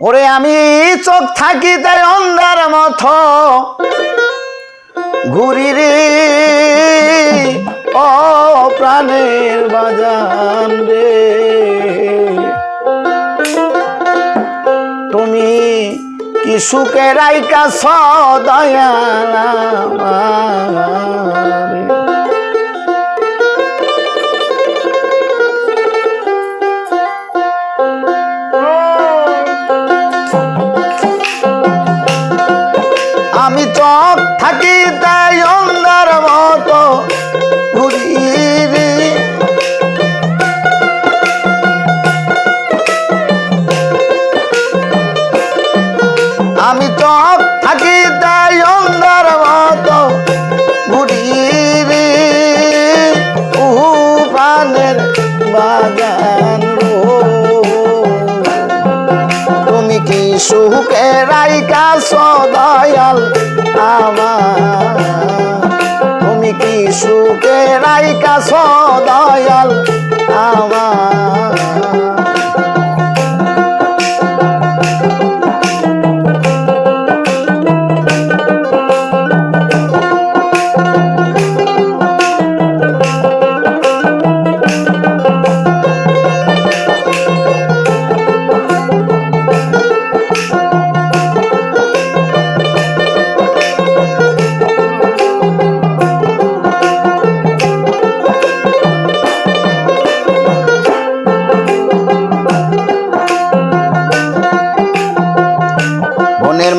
ওরে আমি চোখ থাকি তাই অন্ধার মতো ঘুরি রে ও প্রাণের বাজান রে তুমি কি সুখে রাইকাছ দয়াল আমারে আমি চোখ থাকি তাই অন্ধার মতো ঘুরি রে আমি চোখ থাকি তাই অন্ধার মতো ঘুরি রে প্রাণের বাগান তুমি কি সুখে রাইকাছ দয়াল আমার তুমি কি সুখে রাইকাছ দয়াল আমার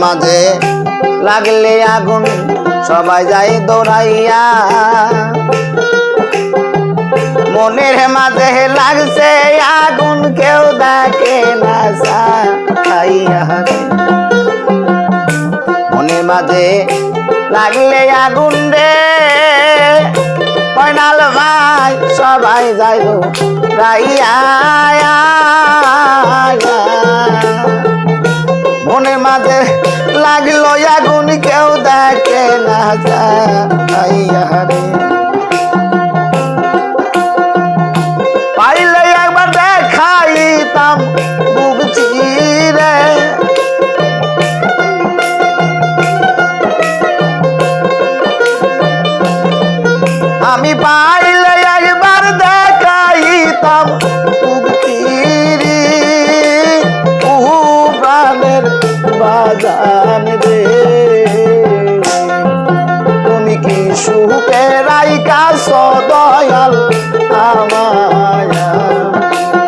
মাঝে লাগলে আগুন সবাই যায় দৌড়াইয়া মনের মাঝে লাগছে আগুন কেউ দেখে না চাইয়া মনের মাঝে লাগলে আগুন রে পয়নাল ভাই সবাই যায় দৌড়াইয়া মনের মাঝে লাগলো আগুন কেউ দেখে না যাইয়া রে পাইলে একবার দেখাইতাম বুক চিরে আমি পাইলে একবার দেখাইতাম বুক চিরে প্রাণের বাজান রে তুমি কি সুখে রাইকাছ দয়াল আমায়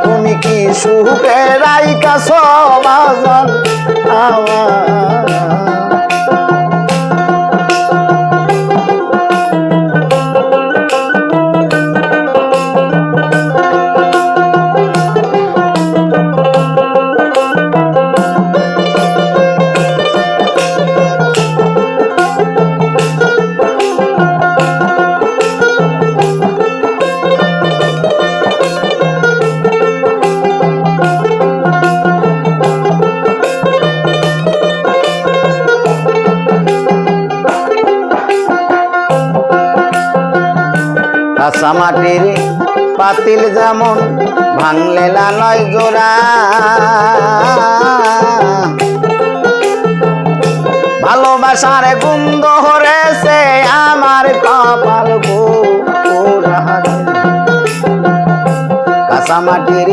তুমি কি সুখে রাইকাছ বাজান আমায় কাঁচা মাটির পাতিল যেমন ভাঙলে লালয় জোড়া ভালোবাসার গন্ধ হরেছে আমার কপাল পোড়া কাঁচা মাটির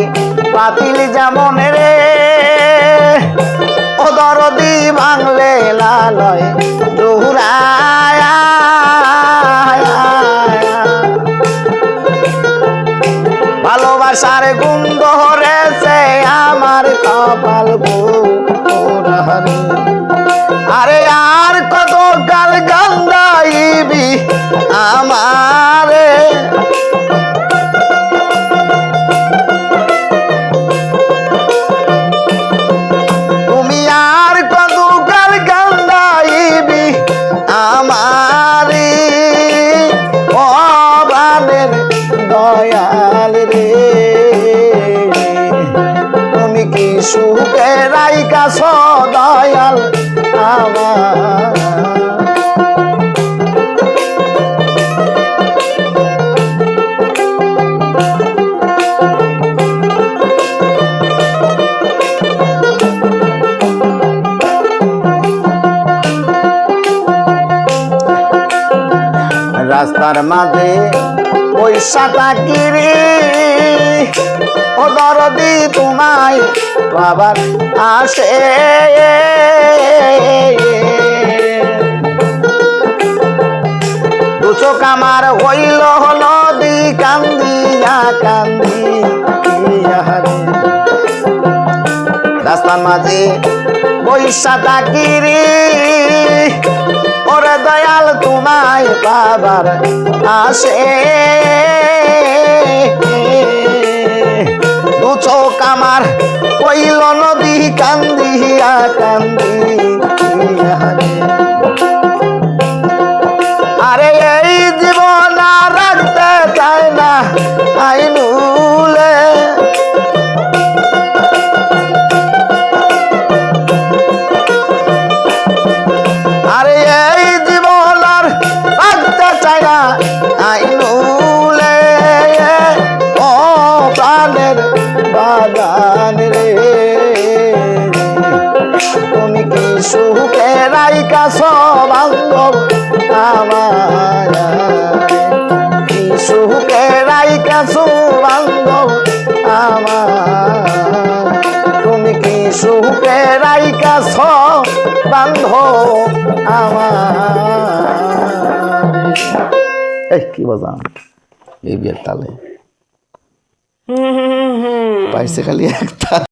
পাতিল যেমন রে ও দরদি ভাঙলে লালয় জোড়া ভালোবাসার গন্ধ হরেছে আমার কপাল পোড়া আরে আর কত কাল গান গাইবি আমারে তুমি আর কত কাল গান গাইবি আমারে ও প্রাণের দয়াল রে তুমি কি সুখে রাইকাছ দয়াল আমার রাস্তার মাঝে পয়সা তাকিরি ও দরদি তোমায় বাবার আসে দুচোখ আমার হইল নদী কান্দিয়া কান্দিয়া রে রাস্তার মাঝে পয়সা তাকিরি ওরে দয়াল তোমায় বাবার আসে দু চোখ আমার কইল নদী কান্দিয়া কান্দিয়া রে আরে এই জীবন আর রাখতে চাই না আইনুলে আরে এই জীবন আর রাখতে চাই না আইনুলে ও প্রাণের বাগান রে তুমি কি সুখে রাইকাছ বান্ধব আমার কি সুখে রাইকাছ বান্ধব আমার তুমি কি সুখে রাইকাছ বান্ধব আমার এই কি বাজান এই বিয়ের তালে পাইছে খালি একটা